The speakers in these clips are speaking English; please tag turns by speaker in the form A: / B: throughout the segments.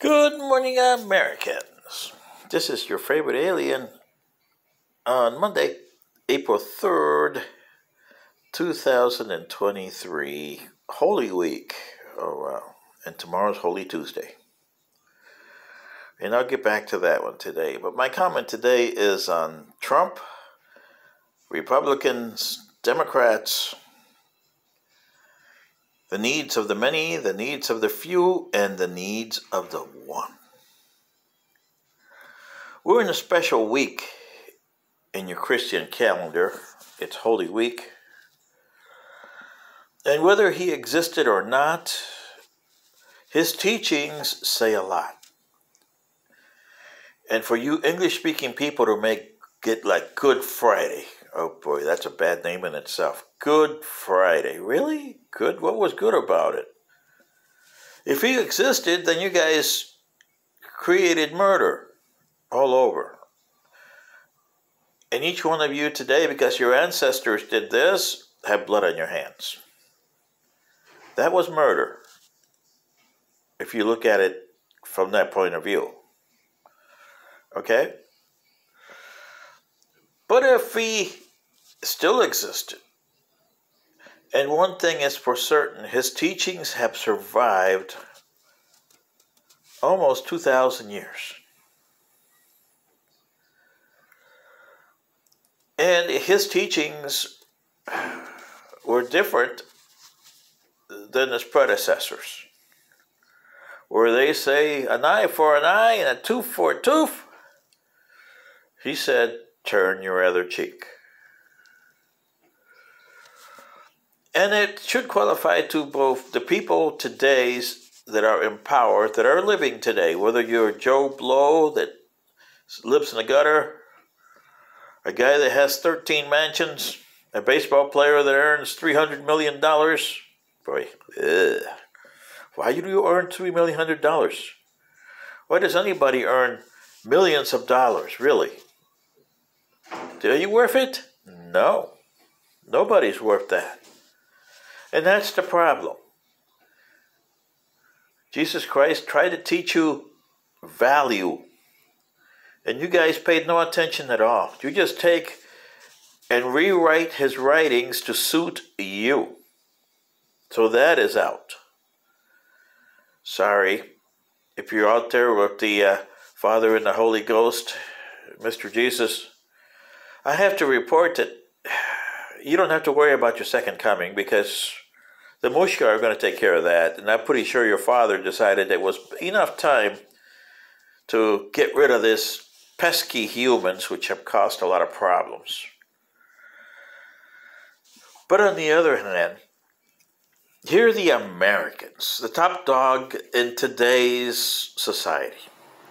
A: Good morning, Americans. This is your favorite alien on Monday, April 3rd, 2023, Holy Week. Oh, wow. And tomorrow's Holy Tuesday. And I'll get back to that one today. But my comment today is on Trump, Republicans, Democrats, the needs of the many, the needs of the few, and the needs of the one. We're in a special week in your Christian calendar. It's Holy Week. And whether he existed or not, his teachings say a lot. And for you English-speaking people to make it like Good Friday. Oh boy, that's a bad name in itself. Good Friday. Really? Good? What was good about it? If he existed, then you guys created murder all over. And each one of you today, because your ancestors did this, have blood on your hands. That was murder, if you look at it from that point of view. Okay? But if he still existed, and one thing is for certain, his teachings have survived almost 2,000 years. And his teachings were different than his predecessors, where they say an eye for an eye and a tooth for a tooth. He said, turn your other cheek. And it should qualify to both the people today that are in power, that are living today, whether you're Joe Blow that lives in the gutter, a guy that has 13 mansions, a baseball player that earns $300 million. Boy, why do you earn $3 million? Why does anybody earn millions of dollars, really? Are you worth it? No. Nobody's worth that. And that's the problem. Jesus Christ tried to teach you value. And you guys paid no attention at all. You just take and rewrite his writings to suit you. So that is out. Sorry. If you're out there with the Father and the Holy Ghost, Mr. Jesus, I have to report that you don't have to worry about your second coming because the Mushka are going to take care of that. And I'm pretty sure your father decided it was enough time to get rid of this pesky humans, which have caused a lot of problems. But on the other hand, here are the Americans, the top dog in today's society,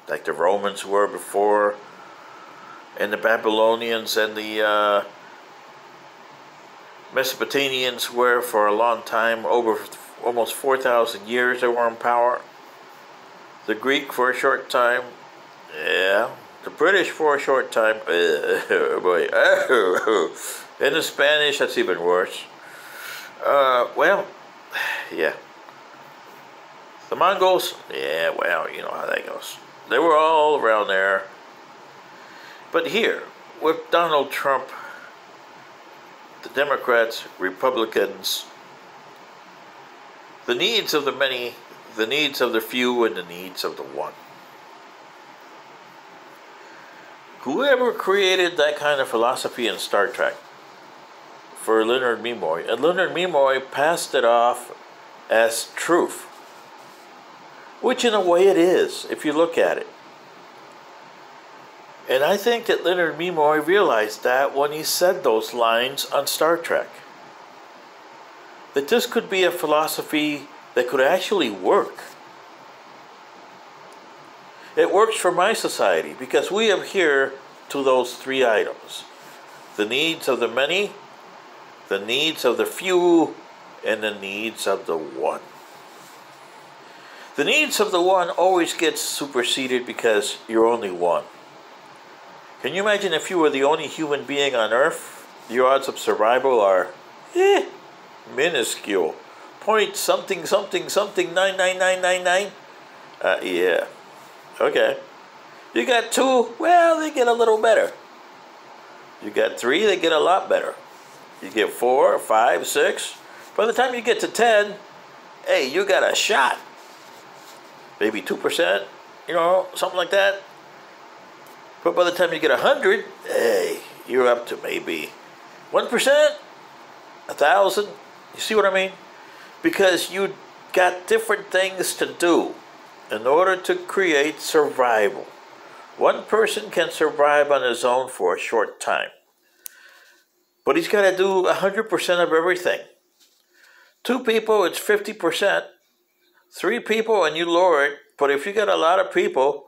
A: like the Romans were before, and the Babylonians and the Mesopotamians were for a long time, over almost 4,000 years they were in power. The Greek for a short time, yeah. The British for a short time, boy. And the Spanish, that's even worse. Well, yeah. The Mongols, yeah, well, you know how that goes. They were all around there. But here, with Donald Trump, the Democrats, Republicans, the needs of the many, the needs of the few, and the needs of the one. Whoever created that kind of philosophy in Star Trek for Leonard Nimoy, and Leonard Nimoy passed it off as truth, which in a way it is, if you look at it. And I think that Leonard Nimoy realized that when he said those lines on Star Trek, that this could be a philosophy that could actually work. It works for my society because we adhere to those three items. The needs of the many, the needs of the few, and the needs of the one. The needs of the one always gets superseded because you're only one. Can you imagine if you were the only human being on Earth? Your odds of survival are minuscule. Point something something something 99999. Yeah. Okay. You got 2, well, they get a little better. You got 3, they get a lot better. You get 4, 5, 6. By the time you get to 10, hey, you got a shot. Maybe 2%, something like that. But by the time you get 100, hey, you're up to maybe 1%, 1,000. You see what I mean? Because you got different things to do in order to create survival. One person can survive on his own for a short time, but he's got to do 100% of everything. 2 people, it's 50%. 3 people, and you lower it. But if you got a lot of people,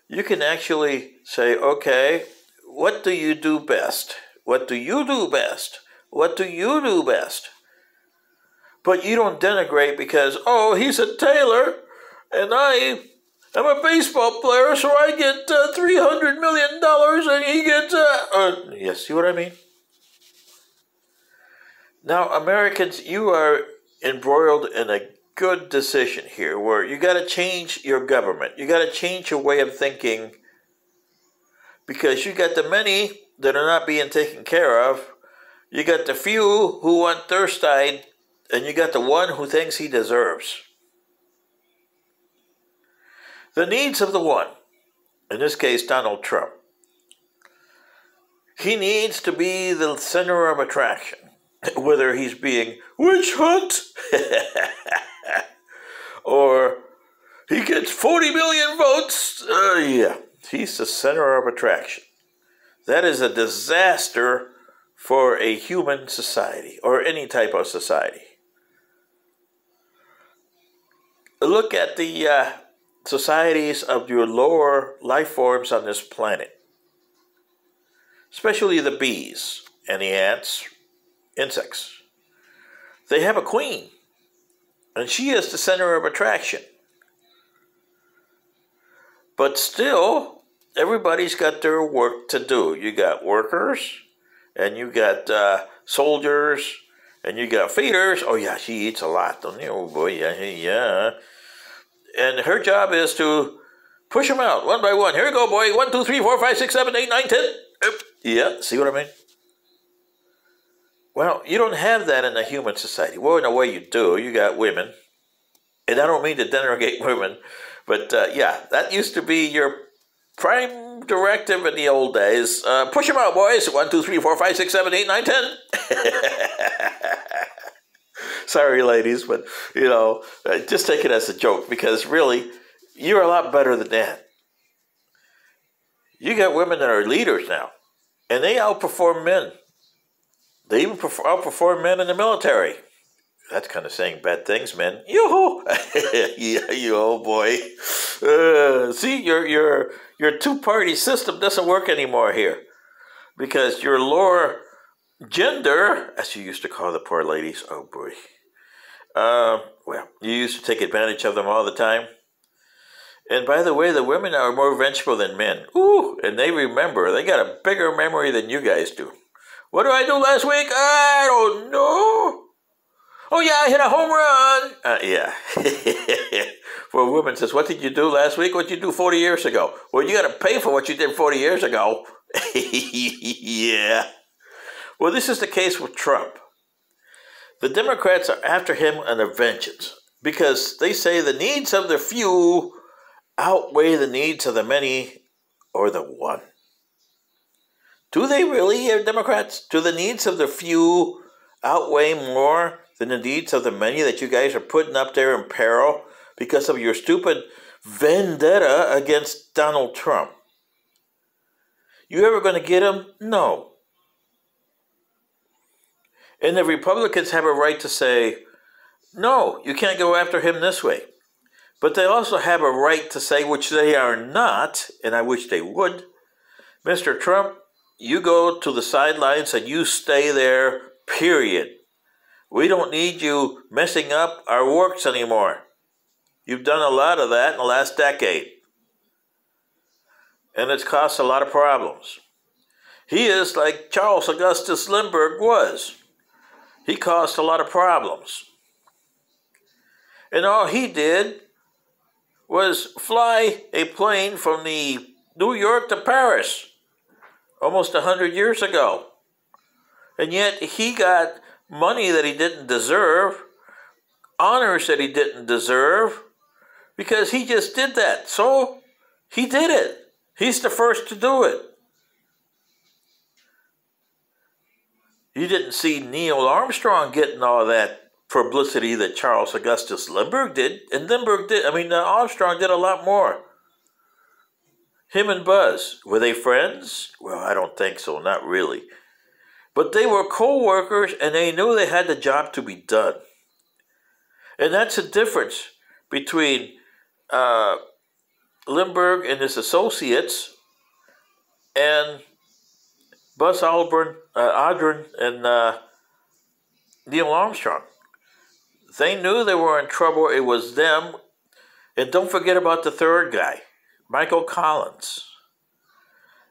A: you can actually say, okay, what do you do best? What do you do best? What do you do best? But you don't denigrate because, oh, he's a tailor, and I'm a baseball player, so I get $300 million, and he gets... you see what I mean? Now, Americans, you are embroiled in a good decision here where you got to change your government. You got to change your way of thinking because you got the many that are not being taken care of. You got the few who want thirst-eyed, and you got the one who thinks he deserves. The needs of the one, in this case, Donald Trump. He needs to be the center of attraction, whether he's being witch hunt or he gets 40 million votes. Yeah, he's the center of attraction. That is a disaster for a human society or any type of society. Look at the societies of your lower life forms on this planet, especially the bees and the ants, insects. They have a queen, and she is the center of attraction. But still, everybody's got their work to do. You got workers, and you got soldiers, and you got feeders. Oh, yeah, she eats a lot, don't you? Oh, boy, yeah. And her job is to push them out one by one. Here you go, boy. 1, 2, 3, 4, 5, 6, 7, 8, 9, 10. Yeah, see what I mean? Well, you don't have that in a human society. Well, in a way you do. You got women. And I don't mean to denigrate women, but yeah, that used to be your prime directive in the old days. Push them out, boys. 1, 2, 3, 4, 5, 6, 7, 8, 9, 10. Sorry, ladies, but, just take it as a joke because really, you're a lot better than that. You got women that are leaders now, and they outperform men. They even outperform men in the military. That's kind of saying bad things, men. Yoo-hoo! Yeah, you old boy. See, your two-party system doesn't work anymore here because your lower gender, as you used to call the poor ladies, oh boy. Well, you used to take advantage of them all the time. And by the way, the women are more vengeful than men. Ooh, and they remember. They got a bigger memory than you guys do. What did I do last week? I don't know. Oh, yeah, I hit a home run. Yeah. For a woman says, what did you do last week? What did you do 40 years ago? Well, you got to pay for what you did 40 years ago. Yeah. Well, this is the case with Trump. The Democrats are after him on a vengeance because they say the needs of the few outweigh the needs of the many or the one. Do they really, Democrats? Do the needs of the few outweigh more than the needs of the many that you guys are putting up there in peril because of your stupid vendetta against Donald Trump? You ever going to get him? No. And the Republicans have a right to say, no, you can't go after him this way. But they also have a right to say, which they are not, and I wish they would, Mr. Trump, you go to the sidelines and you stay there, period. We don't need you messing up our works anymore. You've done a lot of that in the last decade. And it's caused a lot of problems. He is like Charles Augustus Lindbergh was. He caused a lot of problems. And all he did was fly a plane from the New York to Paris almost 100 years ago. And yet he got money that he didn't deserve, honors that he didn't deserve, because he just did that. So he did it. He's the first to do it. You didn't see Neil Armstrong getting all that publicity that Charles Augustus Lindbergh did. And Armstrong did a lot more. Him and Buzz, were they friends? Well, I don't think so, not really. But they were co-workers and they knew they had the job to be done. And that's the difference between Lindbergh and his associates and Buzz Aldrin and Neil Armstrong. They knew they were in trouble. It was them. And don't forget about the third guy, Michael Collins.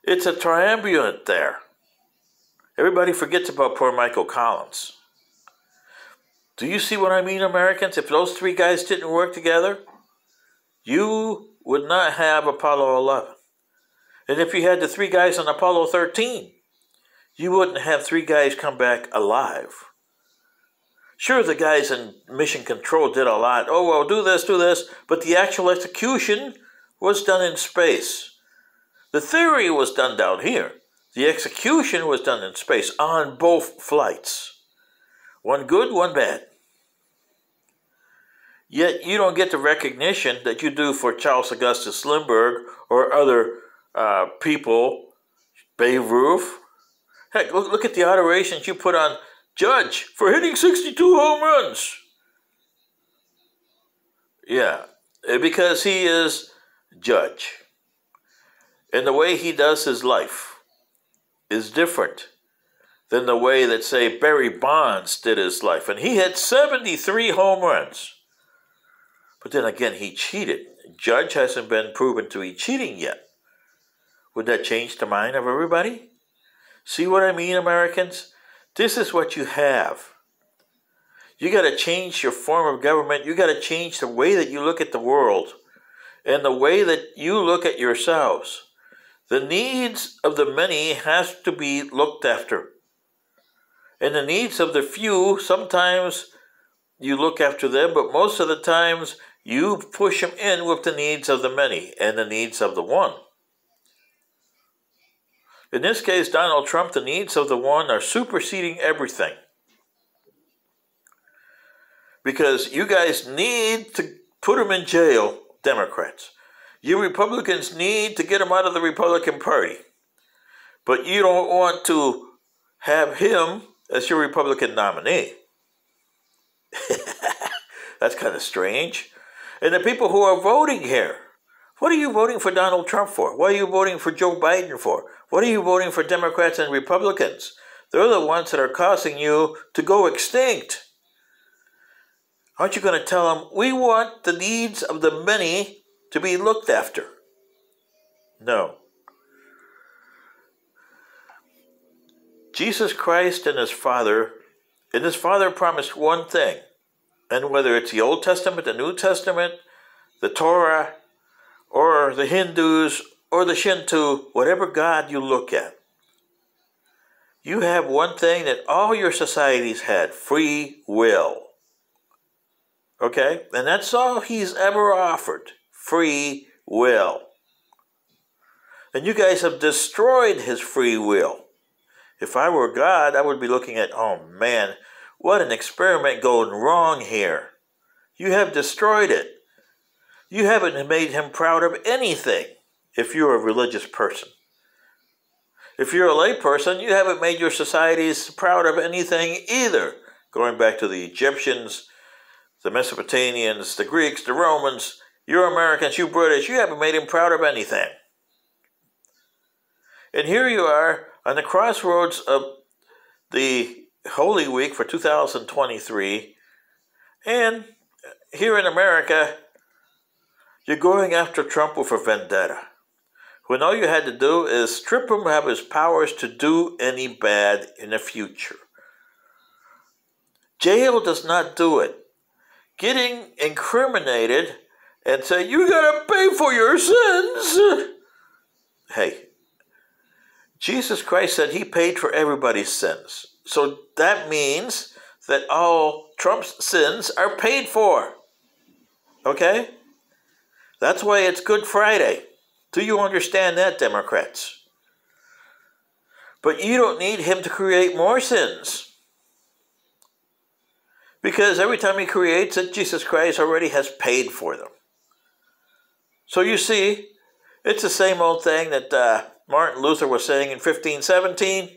A: It's a triumvirate there. Everybody forgets about poor Michael Collins. Do you see what I mean, Americans? If those three guys didn't work together, you would not have Apollo 11. And if you had the three guys on Apollo 13, you wouldn't have three guys come back alive. Sure, the guys in Mission Control did a lot. Oh, well, do this, but the actual execution was done in space. The theory was done down here. The execution was done in space on both flights. One good, one bad. Yet you don't get the recognition that you do for Charles Augustus Lindbergh or other people, Babe Ruth. Heck, look at the adorations you put on Judge for hitting 62 home runs. Yeah, because he is Judge. And the way he does his life is different than the way that, say, Barry Bonds did his life. And he had 73 home runs. But then again, he cheated. Judge hasn't been proven to be cheating yet. Would that change the mind of everybody? See what I mean, Americans? This is what you have. You got to change your form of government. You got to change the way that you look at the world and the way that you look at yourselves. The needs of the many has to be looked after. And the needs of the few, sometimes you look after them, but most of the times you push them in with the needs of the many and the needs of the one. In this case, Donald Trump, the needs of the one are superseding everything. Because you guys need to put him in jail, Democrats. You Republicans need to get him out of the Republican Party. But you don't want to have him as your Republican nominee. That's kind of strange. And the people who are voting here, what are you voting for Donald Trump for? What are you voting for Joe Biden for? What are you voting for Democrats and Republicans? They're the ones that are causing you to go extinct. Aren't you going to tell them, we want the needs of the many to be looked after? No. Jesus Christ and his Father promised one thing. And whether it's the Old Testament, the New Testament, the Torah, or the Hindus, or the Shinto, whatever God you look at, you have one thing that all your societies had, free will. Okay? And that's all he's ever offered, free will. And you guys have destroyed his free will. If I were God, I would be looking at, oh man, what an experiment going wrong here. You have destroyed it. You haven't made him proud of anything if you're a religious person. If you're a lay person, you haven't made your societies proud of anything either. Going back to the Egyptians, the Mesopotamians, the Greeks, the Romans, you Americans, you British, you haven't made him proud of anything. And here you are on the crossroads of the Holy Week for 2023, and here in America, you're going after Trump with a vendetta, when all you had to do is strip him of his powers to do any bad in the future. Jail does not do it. Getting incriminated and say, you gotta pay for your sins. Hey, Jesus Christ said he paid for everybody's sins. So that means that all Trump's sins are paid for. Okay? That's why it's Good Friday. Do you understand that, Democrats? But you don't need him to create more sins. Because every time he creates it, Jesus Christ already has paid for them. So you see, it's the same old thing that Martin Luther was saying in 1517.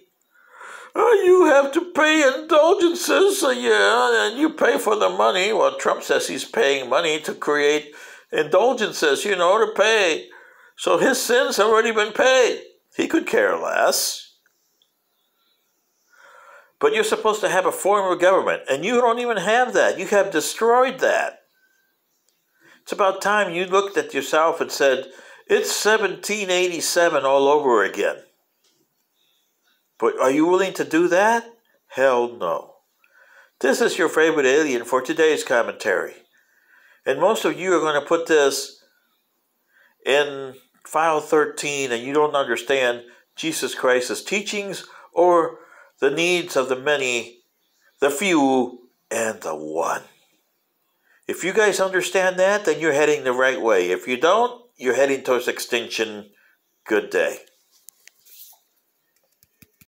A: You have to pay indulgences, and you pay for the money. Well, Trump says he's paying money to create indulgences, to pay. So his sins have already been paid. He could care less. But you're supposed to have a form of government, and you don't even have that. You have destroyed that. It's about time you looked at yourself and said, it's 1787 all over again. But are you willing to do that? Hell no. This is your favorite alien for today's commentary. And most of you are going to put this in file 13 and you don't understand Jesus Christ's teachings or the needs of the many, the few, and the one. If you guys understand that, then you're heading the right way. If you don't, you're heading towards extinction. Good day.